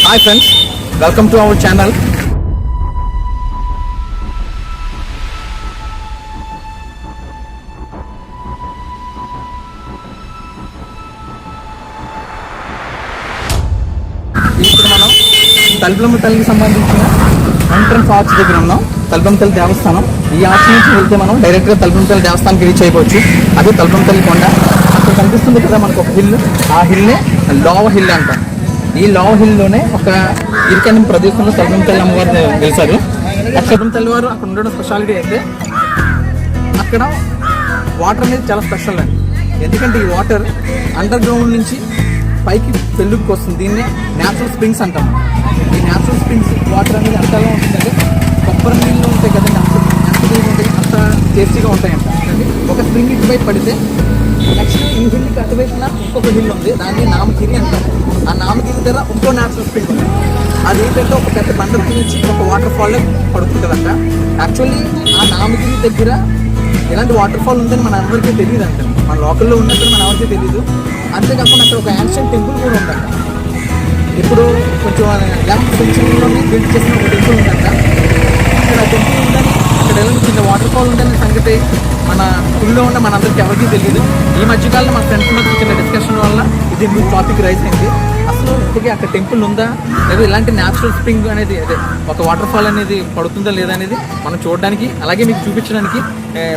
Hi friends, welcome to our channel. ఇప్పుడు మనం తలుపులమ్మ తల్లికి సంబంధించిన ఎంట్రన్స్ ఆర్చ్ దగ్గర ఉన్నాం. తలుపులమ్మ తల్లి దేవస్థానం. ఈ ఆర్చ్ నుంచి వెళ్తే మనం డైరెక్ట్గా తలుపులమ్మ తల్లి దేవస్థానానికి రీచ్ అయిపోవచ్చు. అదే తలుపులమ్మ తల్లి కొండ. అక్కడ కనిపిస్తుంది కదా మనకు ఒక హిల్. ఆ హిల్నే లోవ హిల్ అంటాం. ఈ లోవ హిల్లోనే ఒక ఇరుకైన ప్రదేశంలో తలుపులమ్మ తల్లి అమ్మవారు వెళ్తారు. తలుపులమ్మ తల్లి వారు అక్కడ ఉండడం స్పెషాలిటీ అయితే అక్కడ వాటర్ అనేది చాలా స్పెషల్ అండి. ఎందుకంటే ఈ వాటర్ అండర్ గ్రౌండ్ నుంచి పైకి పెళ్ళుకి వస్తుంది. దీన్నే న్యాచురల్ స్ప్రింగ్స్ అంటాం. ఈ న్యాచురల్ స్ప్రింగ్స్ వాటర్ అనేది అంతలా ఉంటుందంటే కొబ్బరి నీళ్ళు ఉంటాయి కదండి, ఎంత నీళ్ళు ఉంటాయి అంత టేస్టీగా ఉంటాయంట. ఒక స్ప్రింగ్ ఇటుపై పడితే నెక్స్ట్ ఈ హిల్కి అటువైపున ఇంకొక హిల్ ఉంది, దాన్ని నామగిరి అంటాం. ఆ నామగిరి దగ్గర ఇంకో న్యాచురల్ స్ప్రింగ్ ఉంది. అది ఏంటంటే ఒక పెద్ద బండల నుంచి ఒక వాటర్ ఫాల్ పడుతుందంట. యాక్చువల్లీ ఆ నామగిరి దగ్గర ఇలాంటి వాటర్ ఫాల్ ఉందని మన అందరికీ తెలియదు అంట. మన లోకల్లో ఉన్నట్టు మన ఎవరికీ తెలియదు. అంతేకాకుండా అక్కడ ఒక యాన్షియంట్ టెంపుల్ కూడా ఉందంట. ఇప్పుడు కొంచెం 11th సెంచరీలోనే బిల్డ్ చేసిన ఒక టెంపుల్ ఉందంట. అక్కడ టెంపుల్ ఉందని, అక్కడ ఏదైనా చిన్న వాటర్ ఫాల్ ఉందనే సంగతి మన ఊళ్ళో ఉన్న మనందరికీ ఎవరికీ తెలియదు. ఈ మధ్యకాలంలో మా ఫ్రెండ్స్ మధ్య చిన్న డిస్కషన్ వల్ల ఇది టాపిక్ రైజ్ అయింది. అసలు ఇంతకీ అక్కడ టెంపుల్ ఉందా, లేదా ఇలాంటి న్యాచురల్ స్ప్రింగ్ అనేది అదే ఒక వాటర్ ఫాల్ అనేది పడుతుందా లేదా అనేది మనం చూడడానికి, అలాగే మీకు చూపించడానికి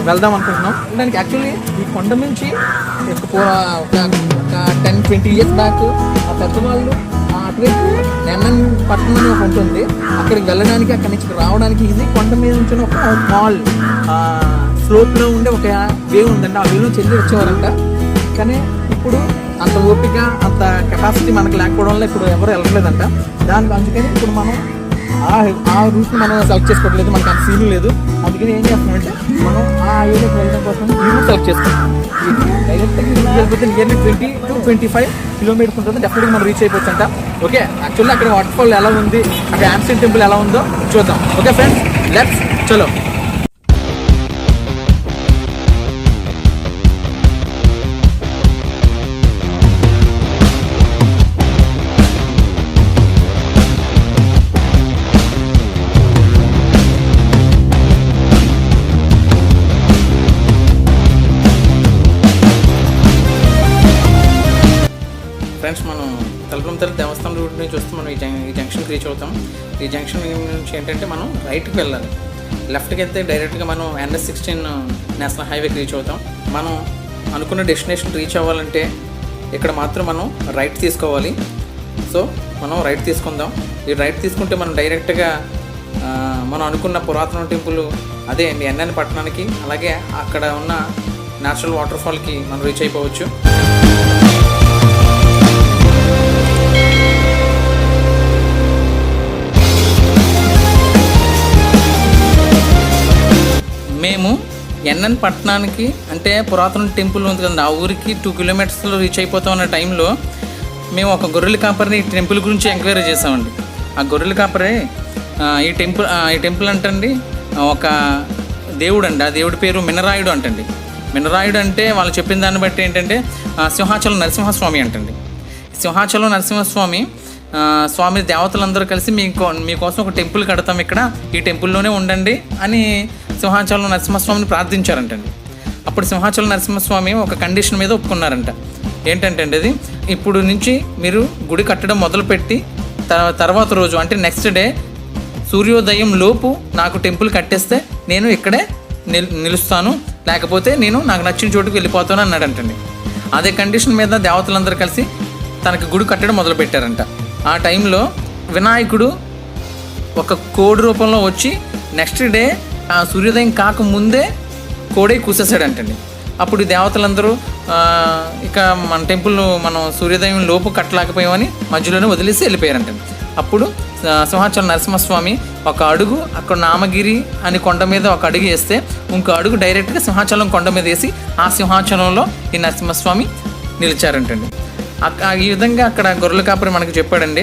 వెళ్దాం అనుకుంటున్నాం. దానికి యాక్చువల్లీ ఈ కొండ నుంచి ఒక 10-20 years బ్యాక్ ఆ పెద్దవాళ్ళు అటువైపు నెన్నన్ పట్టణం అని ఒక ఉంటుంది, అక్కడికి వెళ్ళడానికి, అక్కడి నుంచి రావడానికి ఇది కొండ మీద నుంచి ఒక స్మాల్ స్లోప్లో ఉండే ఒక వే ఉందండి. ఆ వేలో చెల్లి వచ్చేవారంట. కానీ ఇప్పుడు అంత ఓపిక, అంత కెపాసిటీ మనకు లేకపోవడం వల్ల ఇప్పుడు ఎవరు వెళ్ళట్లేదంట. దానికి అందుకని ఇప్పుడు మనం ఆ రూట్ని మనం సెలెక్ట్ చేసుకోవట్లేదు, మనకు అంత సీన్ లేదు. అందుకని ఏం చేస్తున్నామంటే మనం ఆ ఏరియాకి వెళ్ళడం కోసం ఈ రూట్ సెలెక్ట్ చేసుకుంటాం. డైరెక్ట్గా వెళ్ళిపోతే నియర్లీ 20 to 25 kilometers ఉంటుంది. డెఫినెట్గా మనం రీచ్ అయిపోవచ్చు అంట. ఓకే, యాక్చువల్లీ అక్కడ వాటర్ ఫాల్ ఎలా ఉంది, అక్కడ యాన్షియంట్ టెంపుల్ ఎలా ఉందో చూద్దాం. ఓకే ఫ్రెండ్స్, లెట్స్ చలో. ఫ్రెండ్స్, మనం తలుపులమ్మ తల్లి దేవస్థానం రూట్ నుంచి వస్తే మనం ఈ జంక్షన్కి రీచ్ అవుతాం. ఈ జంక్షన్ నుంచి ఏంటంటే మనం రైట్కి వెళ్ళాలి. లెఫ్ట్కి వెళ్తే డైరెక్ట్గా మనం NS16 నేషనల్ హైవేకి రీచ్ అవుతాం. మనం అనుకున్న డెస్టినేషన్ రీచ్ అవ్వాలంటే ఇక్కడ మాత్రం మనం రైట్ తీసుకోవాలి. సో మనం రైట్ తీసుకుందాం. ఈ రైట్ తీసుకుంటే మనం డైరెక్ట్గా మనం అనుకున్న పురాతన టెంపుల్ అదే అండి NN పట్టణానికి, అలాగే అక్కడ ఉన్న న్యాచురల్ వాటర్ ఫాల్కి మనం రీచ్ అయిపోవచ్చు. మేము NN పట్టణానికి అంటే పురాతన టెంపుల్ ఉంది కదండి, ఆ ఊరికి 2 kilometers రీచ్ అయిపోతాం అన్న టైంలో మేము ఒక గొర్రెల కాపరిని ఈ టెంపుల్ గురించి ఎంక్వైరీ చేసామండి. ఆ గొర్రెల కాపరే ఈ టెంపుల్ అంటండి ఒక దేవుడు అండి. ఆ దేవుడి పేరు మినరాయుడు అంటండి. మినరాయుడు అంటే వాళ్ళు చెప్పిన దాన్ని బట్టి ఏంటంటే సింహాచలం నరసింహస్వామి అంటండి. సింహాచలం నరసింహస్వామి స్వామి దేవతలందరూ కలిసి మీకోసం ఒక టెంపుల్ కడతాం, ఇక్కడ ఈ టెంపుల్లోనే ఉండండి అని సింహాచలం నరసింహస్వామిని ప్రార్థించారంటండి. అప్పుడు సింహాచలం నరసింహస్వామి ఒక కండిషన్ మీద ఒప్పుకున్నారంట. ఏంటంటే అది ఇప్పుడు నుంచి మీరు గుడి కట్టడం మొదలుపెట్టి తర్వాత రోజు అంటే నెక్స్ట్ డే సూర్యోదయం లోపు నాకు టెంపుల్ కట్టేస్తే నేను ఇక్కడే నిలుస్తాను, లేకపోతే నేను నాకు నచ్చిన చోటుకు వెళ్ళిపోతాను అన్నాడంటండి. అదే కండిషన్ మీద దేవతలందరూ కలిసి తనకి గుడి కట్టడం మొదలుపెట్టారంట. ఆ టైంలో వినాయకుడు ఒక కోడి రూపంలో వచ్చి నెక్స్ట్ డే ఆ సూర్యోదయం కాకముందే కోడై కూసేసాడంటండి. అప్పుడు దేవతలందరూ ఇక మన టెంపుల్ మనం సూర్యోదయం లోపు కట్టలేకపోయామని మధ్యలోనే వదిలేసి వెళ్ళిపోయారంటండి. అప్పుడు సింహాచలం నరసింహస్వామి ఒక అడుగు అక్కడ నామగిరి అని కొండ మీద ఒక అడుగు వేస్తే ఇంకో అడుగు డైరెక్ట్గా సింహాచలం కొండ మీద వేసి ఆ సింహాచలంలో ఈ నరసింహస్వామి నిలిచారంటండి. ఈ విధంగా అక్కడ గొర్రెల కాపరి మనకు చెప్పాడండి.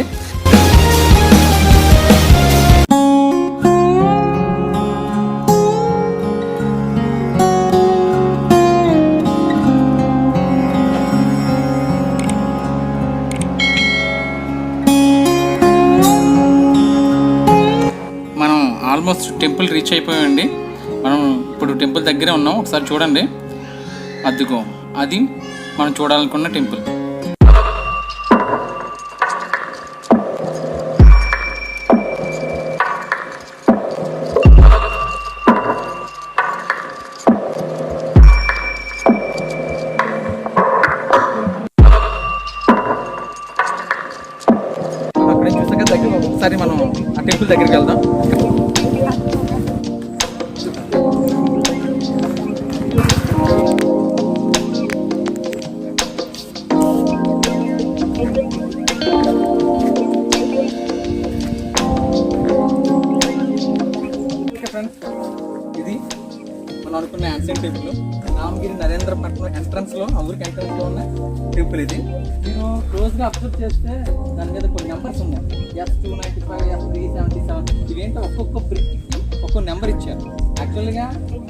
ఆల్మోస్ట్ టెంపుల్ రీచ్ అయిపోయామండి. మనం ఇప్పుడు టెంపుల్ దగ్గరే ఉన్నాం. ఒకసారి చూడండి, అదిగో అది మనం చూడాలనుకున్న టెంపుల్. అక్కడే చూసాక దగ్గర ఒకసారి మనం ఆ టెంపుల్ దగ్గరికి వెళ్దాం. ఇది మనం అనుకున్న ancient temple, Ramagiri Narendrapatnam entrance లో, ఆ ఊరికి ఎంట్రన్స్ లో ఉన్న టెంపుల్ ఇది. మీరు క్లోజ్ గా అబ్జర్వ్ చేస్తే దాని మీద కొన్ని నెంబర్స్ ఉన్నాయి. S295, S377. ఇవేంటో ఒక్కొక్క బ్రిక్ ఒక్కొక్క నెంబర్ ఇచ్చారు. యాక్చువల్గా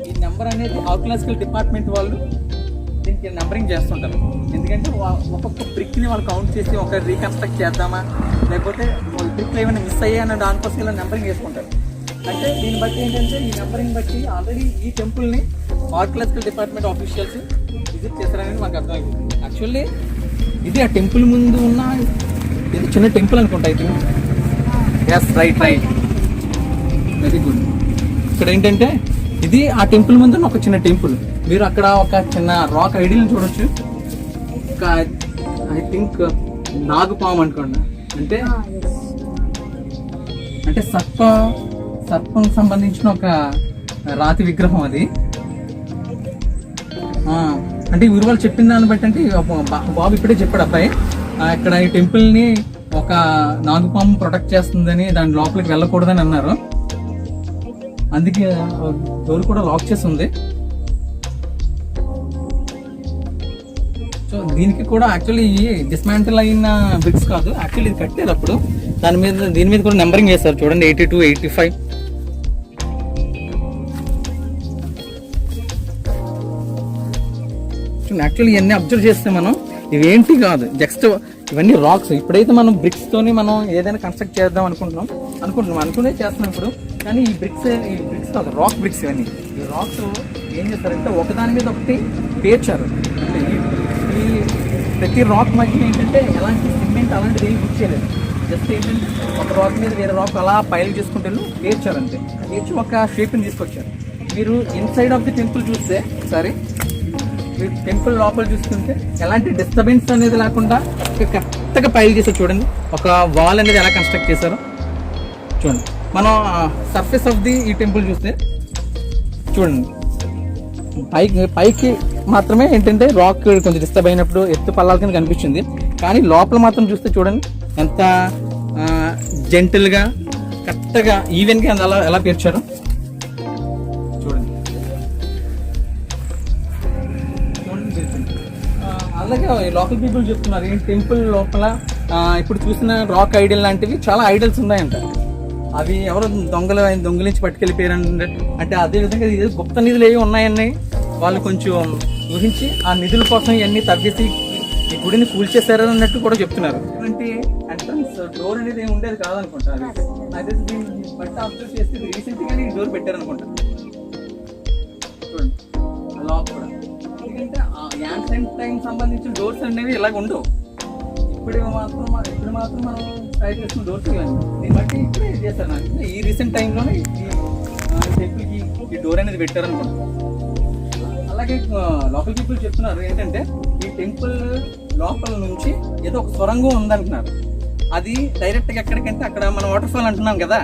ఈ నెంబర్ అనేది ఆర్కియలాజికల్ డిపార్ట్మెంట్ వాళ్ళు దీనికి నెంబరింగ్ చేస్తుంటారు. ఎందుకంటే ఒక్కొక్క బ్రిక్ని వాళ్ళు కౌంట్ చేసి ఒక రీకన్స్ట్రక్ట్ చేద్దామా, లేకపోతే బ్రిక్లు ఏమైనా మిస్ అయ్యా అన్న దానికోసం ఇలా నెంబరింగ్ చేసుకుంటారు. అంటే దీన్ని బట్టి ఏంటంటే ఈ నెంబరింగ్ బట్టి ఆల్రెడీ ఈ టెంపుల్ని ఆర్కియలాజికల్ డిపార్ట్మెంట్ ఆఫీషియల్స్ విజిట్ చేస్తారనేది మాకు అర్థమైంది. యాక్చువల్లీ ఇది ఆ టెంపుల్ ముందు ఉన్న ఇది చిన్న టెంపుల్ అనుకుంటా. ఇది ఎస్ రైట్ వెరీ గుడ్. ఇక్కడ ఏంటంటే ఇది ఆ టెంపుల్ ముందు ఉన్న ఒక చిన్న టెంపుల్. మీరు అక్కడ ఒక చిన్న రాక్ ఐడియల్ని చూడొచ్చు. ఒక ఐ థింక్ నాగుపాము అనుకోండి, అంటే సర్పం సంబంధించిన ఒక రాతి విగ్రహం అది. అంటే ఊరు వాళ్ళు చెప్పిన దాన్ని బట్టి, అంటే బాబు ఇప్పుడే చెప్పాడు అబ్బాయి, ఇక్కడ ఈ టెంపుల్ని ఒక నాగుపాము ప్రొటెక్ట్ చేస్తుందని, దాని లోపలికి వెళ్ళకూడదని అన్నారు. అందుకే డోర్ కూడా లాక్ చేసి ఉంది. సో దీనికి కూడా యాక్చువల్లీ డిస్మాంటిల్ అయిన బ్రిక్స్ కాదు, యాక్చువల్లీ ఇది కట్టారు అప్పుడు. దీని మీద కూడా నెంబరింగ్ చేస్తారు చూడండి, 82, 85. యాక్చువల్లీ ఇవన్నీ అబ్జర్వ్ చేస్తే మనం ఇవేంటి కాదు, జస్ట్ ఇవన్నీ రాక్స్. ఇప్పుడైతే మనం బ్రిక్స్ తోని మనం ఏదైనా కన్స్ట్రక్ట్ చేద్దాం అనుకునే చేస్తున్నాం ఇప్పుడు. కానీ ఈ బ్రిక్స్ కాదు, రాక్ బ్రిక్స్. ఇవన్నీ ఈ రాక్స్ ఏం చేస్తారంటే ఒకదాని మీద ఒకటి పేర్చారు. అంటే ఈ ప్రతి రాక్ మధ్య ఏంటంటే ఎలాంటి సిమెంట్ అలాంటిది ఏమి యూజ్ చేయలేదు. జస్ట్ ఏంటంటే ఒక రాక్ మీద వేరే రాక్ అలా పైలు చేసుకుంటే పేర్చారు, అంతే. పేర్చి ఒక షేప్ని తీసుకొచ్చారు. మీరు ఇన్సైడ్ ఆఫ్ ది టెంపుల్ చూస్తే ఒకసారి టెంపుల్ లోపల చూస్తుంటే ఎలాంటి డిస్టర్బెన్స్ అనేది లేకుండా కరెక్ట్గా పైలు చేశారు. చూడండి ఒక వాల్ అనేది ఎలా కన్స్ట్రక్ట్ చేశారో చూడండి. మనం సర్ఫేస్ ఆఫ్ ది ఈ టెంపుల్ చూస్తే చూడండి, పైకి మాత్రమే ఏంటంటే రాక్ కొంచెం డిస్టర్బ్ అయినప్పుడు ఎత్తు పల్లాల కింద కనిపించింది. కానీ లోపల మాత్రం చూస్తే చూడండి ఎంత జెంటిల్గా కరెక్ట్గా ఈవెన్గా ఎలా పేర్చారు చూడండి. అలాగే లోకల్ పీపుల్ చెప్తున్నారు ఈ టెంపుల్ లోపల ఇప్పుడు చూసిన రాక్ ఐడల్ లాంటివి చాలా ఐడల్స్ ఉన్నాయంట. అవి ఎవరో దొంగలించి పట్టుకెళ్ళిపోయారంటే, అంటే అదేవిధంగా ఇది గుప్త నిధులు ఏవి ఉన్నాయని వాళ్ళు కొంచెం ఊహించి ఆ నిధుల కోసం ఇవన్నీ తవ్వేసి ఈ గుడిని కూల్చేశారని అన్నట్టు కూడా చెప్తున్నారు. అంటే ఎంట్రన్స్ డోర్ అనేది ఏమి ఉండేది కాదనుకుంటా. అదే దీన్ని బట్టి అబ్జర్వ్ చేస్తే రీసెంట్గానే ఈ డోర్ పెట్టారనుకుంటా. చూడండి లాక్ కూడా. ఎందుకంటే యాన్షియంట్ టైం సంబంధించిన డోర్స్ అనేవి ఇలాగ ఉండవు. ఇప్పుడు మాత్రం మనం ట్రై చేస్తున్న డోర్స్ ఇవన్నీ. దీన్ని బట్టి ఇప్పుడే చేస్తారు. నాకు ఈ రీసెంట్ టైంలోనే ఈ టెంపుల్కి ఈ డోర్ అనేది పెట్టారనుకుంటా. అలాగే లోకల్ పీపుల్ చెప్తున్నారు ఏంటంటే ఈ టెంపుల్ లోపల నుంచి ఏదో ఒక సొరంగం ఉందంటున్నారు. అది డైరెక్ట్గా ఎక్కడికంటే అక్కడ మనం వాటర్ ఫాల్ అంటున్నాం కదా,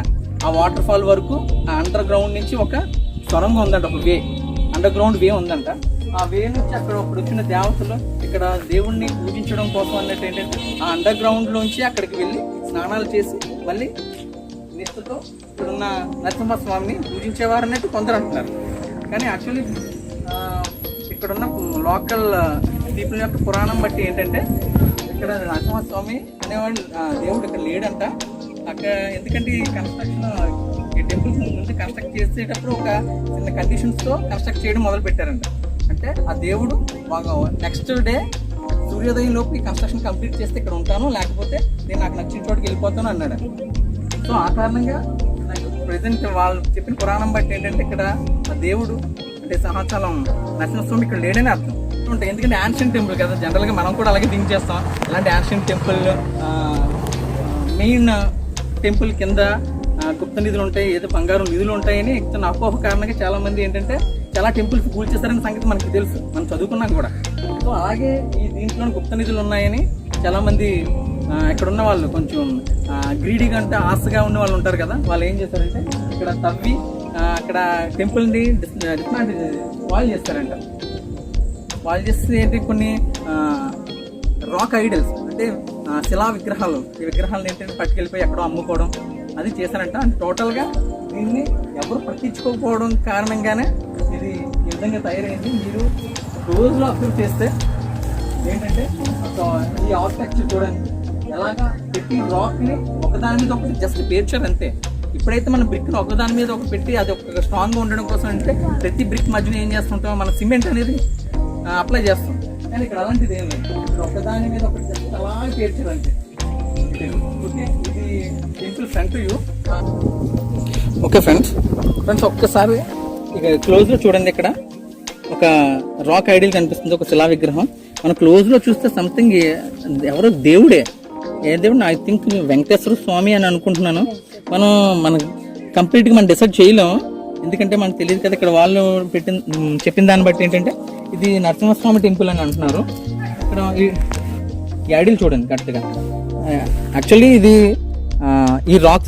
ఆ వాటర్ ఫాల్ వరకు ఆ అండర్ గ్రౌండ్ నుంచి ఒక సొరంగం ఉందంట, ఒక వే, అండర్ గ్రౌండ్ వే ఉందంట. ఆ వే నుంచి అక్కడ ఇప్పుడు వచ్చిన దేవతలు ఇక్కడ దేవుణ్ణి పూజించడం కోసం అన్నట్టు ఏంటంటే ఆ అండర్ గ్రౌండ్ లోంచి అక్కడికి వెళ్ళి స్నానాలు చేసి మళ్ళీ నిష్ఠతో ఇక్కడున్న నరసింహస్వామిని పూజించేవారు అన్నట్టు కొందరు అంటున్నారు. కానీ యాక్చువల్లీ ఇక్కడున్న లోకల్ పీపుల్ యొక్క పురాణం బట్టి ఏంటంటే ఇక్కడ నరసింహస్వామి అనేవాడు దేవుడు ఇక్కడ లేడంట. అక్కడ ఎందుకంటే ఈ కన్స్ట్రక్షన్ ఈ టెంపుల్స్ ముందు కన్స్ట్రక్ట్ చేసేటప్పుడు ఒక చిన్న కండిషన్స్తో కన్స్ట్రక్ట్ చేయడం మొదలు పెట్టారంట. అంటే ఆ దేవుడు నెక్స్ట్ డే సూర్యోదయం లోపు ఈ కన్స్ట్రక్షన్ కంప్లీట్ చేస్తే ఇక్కడ ఉంటాను, లేకపోతే నేను నాకు నచ్చిన చోటుకి వెళ్ళిపోతాను అన్నాడు. సో ఆ కారణంగా నాకు ప్రెసెంట్ వాళ్ళు చెప్పిన పురాణం బట్టి ఏంటంటే ఇక్కడ ఆ దేవుడు అంటే సింహాచలం నరసింహస్వామి ఇక్కడ లేడని అర్థం ఉంటాయి. ఎందుకంటే యాన్షియంట్ టెంపుల్ కదా, జనరల్గా మనం కూడా అలాగే థింక్ చేస్తాం. ఇలాంటి యాన్షియంట్ టెంపుల్ మెయిన్ టెంపుల్ కింద గుప్త నిధులు ఉంటాయి, ఏదో బంగారం నిధులు ఉంటాయని చిన్న అపోహ కారణంగా చాలా మంది ఏంటంటే చాలా టెంపుల్స్ కూల్చేస్తారనే సంగతి మనకి తెలుసు, మనం చదువుకున్నాం కూడా. సో అలాగే ఈ దీంట్లో గుప్త నిధులు ఉన్నాయని చాలా మంది ఇక్కడ ఉన్న వాళ్ళు కొంచెం గ్రీడీగా అంటే ఆశగా ఉన్న వాళ్ళు ఉంటారు కదా, వాళ్ళు ఏం చేస్తారంటే ఇక్కడ తవ్వి అక్కడ టెంపుల్ని వాల్ చేస్తారంట. వాల్ చేస్తే ఏంటి కొన్ని రాక్ ఐడల్స్ అంటే శిలా విగ్రహాలు, ఈ విగ్రహాలను ఏంటంటే పట్టుకెళ్ళిపోయి ఎక్కడో అమ్ముకోవడం అది చేశారంట. అంటే టోటల్గా దీన్ని ఎవరు పట్టించుకోకపోవడం కారణంగానే ఇది ఈ విధంగా తయారైంది. మీరు రోజులో అబ్జర్వ్ చేస్తే ఏంటంటే ఈ ఆర్కిటెక్చర్ చూడండి ఎలాగా పెట్టి రాక్ని ఒకదాని మీద ఒకటి జస్ట్ పేర్చారు అంతే. ఇప్పుడైతే మన బ్రిక్ని ఒకదాని మీద ఒకటి పెట్టి అది ఒక స్ట్రాంగ్గా ఉండడం కోసం అంటే ప్రతి బ్రిక్ మధ్యన ఏం చేస్తుంటాం, మన సిమెంట్ అనేది అప్లై చేస్తాం. కానీ ఇక్కడ అలాంటిది ఏం లేదు, ఇక్కడ ఒకదాని మీద ఒకటి జస్ట్ అలా పేర్చారు అంతే. ఓకే, ఇది simple front view. Okay friends ఒక్కసారి ఇక క్లోజ్లో చూడండి. ఇక్కడ ఒక రాక్ ఐడిల్ కనిపిస్తుంది, ఒక శిలా విగ్రహం. మనం క్లోజ్లో చూస్తే సంథింగ్ ఎవరో దేవుడే, ఏ దేవుడు ఐ థింక్ వెంకటేశ్వర స్వామి అని అనుకుంటున్నాను. మనం కంప్లీట్గా మనం డిసైడ్ చేయలేము, ఎందుకంటే మనకు తెలియదు కదా. ఇక్కడ వాళ్ళు చెప్పిన దాన్ని బట్టి ఏంటంటే ఇది నరసింహస్వామి టెంపుల్ అని అంటున్నారు. ఇక్కడ ఈ ఐడిల్ చూడండి కరెక్ట్గా. యాక్చువల్లీ ఇది ఈ రాక్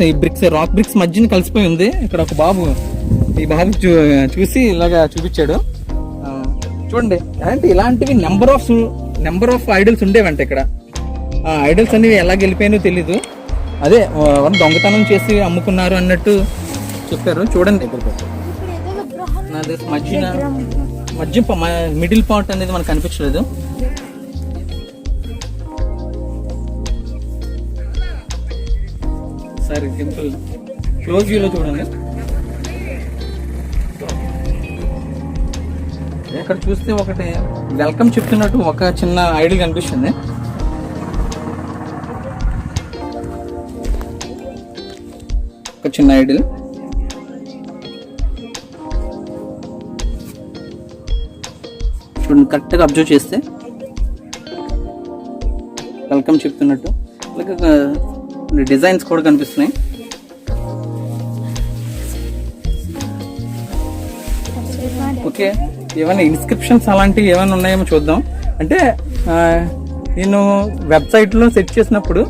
బ్రిక్స్ మధ్యన కలిసిపోయి ఉంది. ఇక్కడ ఒక బాబు ఈ బాబు చూసి ఇలాగా చూపించాడు చూడండి. అంటే ఇలాంటివి నెంబర్ ఆఫ్ ఐడల్స్ ఉండేవంట ఇక్కడ. ఆ ఐడల్స్ అనేవి ఎలా గెలిపోయానో తెలీదు, అదే దొంగతనం చేసి అమ్ముకున్నారు అన్నట్టు చెప్పారు. చూడండి మధ్య మిడిల్ పార్ట్ అనేది మనకు కనిపించలేదు. సరే సింపుల్ క్లోజ్ వ్యూలో చూడండి. ఇక్కడ చూస్తే ఒకటి వెల్కమ్ చెప్తున్నట్టు ఒక చిన్న ఐడిల్ కనిపిస్తుంది. ఒక చిన్న ఐడిల్ చూడండి, కరెక్ట్గా అబ్జర్వ్ చేస్తే వెల్కమ్ చెప్తున్నట్టు డిజైన్స్ కూడా కనిపిస్తున్నాయి. ఓకే, ఏమైనా ఇన్స్క్రిప్షన్స్ అలాంటివి ఏమైనా ఉన్నాయేమో చూద్దాం. అంటే నేను వెబ్సైట్లో సెర్చ్ చేసినప్పుడు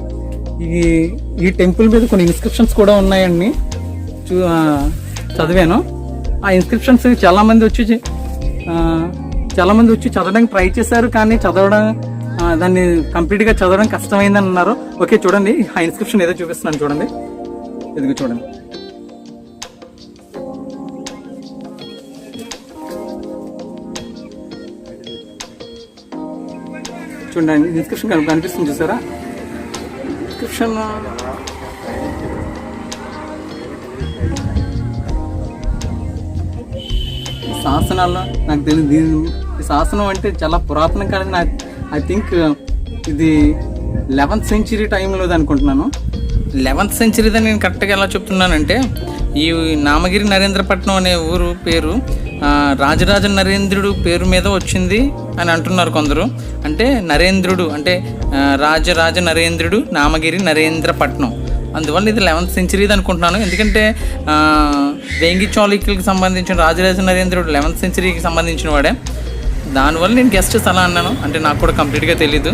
ఈ టెంపుల్ మీద కొన్ని ఇన్స్క్రిప్షన్స్ కూడా ఉన్నాయని చదివాను. ఆ ఇన్స్క్రిప్షన్స్ చాలామంది వచ్చి చదవడానికి ట్రై చేశారు, కానీ దాన్ని కంప్లీట్గా చదవడం కష్టమైందని అన్నారు. ఓకే చూడండి, ఆ ఇన్స్క్రిప్షన్ ఏదో చూపిస్తున్నాను చూడండి. ఇదిగో చూడండి, చూడండి ఇన్స్క్రిప్షన్ కనిపిస్తుంది చూసారా. ఇన్స్క్రిప్షన్ శాసనాల్లో నాకు తెలియదు. ఈ శాసనం అంటే చాలా పురాతనం కాదు. ఐ థింక్ ఇది 11th century టైంలోది అనుకుంటున్నాను. 11th century నేను కరెక్ట్గా ఎలా చెప్తున్నానంటే, ఈ నామగిరి నరేంద్రపట్నం అనే ఊరు పేరు రాజరాజ నరేంద్రుడు పేరు మీద వచ్చింది అని అంటున్నారు కొందరు. అంటే నరేంద్రుడు అంటే రాజరాజ నరేంద్రుడు నామగిరి నరేంద్రపట్నం, అందువల్ల ఇది 11th century అనుకుంటున్నాను. ఎందుకంటే వేంగి చాళుక్యులకు సంబంధించిన రాజరాజ నరేంద్రుడు 11th centuryకి సంబంధించిన వాడే, దానివల్ల నేను గెస్ట్ అలా అన్నాను. అంటే నాకు కూడా కంప్లీట్గా తెలీదు.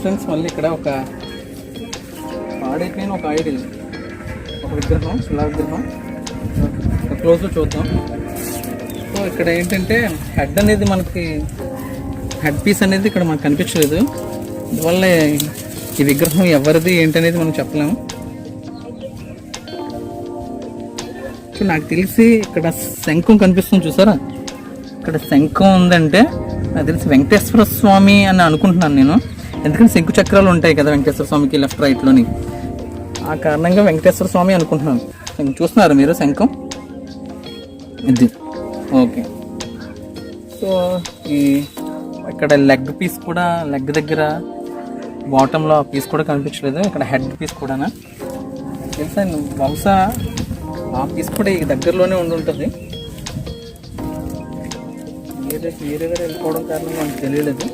ఫ్రెండ్స్ మళ్ళీ ఇక్కడ ఒక పాడైపోయిన ఒక ఐడిల్, ఒక విగ్రహం, శిలా విగ్రహం క్లోజ్లో చూద్దాం. సో ఇక్కడ ఏంటంటే హెడ్ అనేది మనకి హెడ్ పీస్ అనేది ఇక్కడ మనకు కనిపించలేదు. అందువల్ల ఈ విగ్రహం ఎవరిది ఏంటనేది మనం చెప్పలేము. సో నాకు తెలిసి ఇక్కడ శంఖం కనిపిస్తుంది చూసారా, ఇక్కడ శంఖం ఉందంటే నాకు తెలిసి వెంకటేశ్వర స్వామి అని అనుకుంటున్నాను నేను. ఎందుకంటే శంకు చక్రాలు ఉంటాయి కదా వెంకటేశ్వర స్వామికి లెఫ్ట్ రైట్లోని, ఆ కారణంగా వెంకటేశ్వర స్వామి అనుకుంటున్నాను. చూస్తున్నారు మీరు శంఖం ఇది. ఓకే, సో ఈ ఇక్కడ లెగ్ పీస్ కూడా, లెగ్ దగ్గర బాటంలో ఆ పీస్ కూడా కనిపించలేదు. ఇక్కడ హెడ్ పీస్ కూడా తెలుసా, బహుశా ఆ పీస్ కూడా ఈ దగ్గరలోనే ఉండి ఉంటుంది. వేరే వేరే వెళ్ళిపోవడం కారణంగా మనకు తెలియలేదు.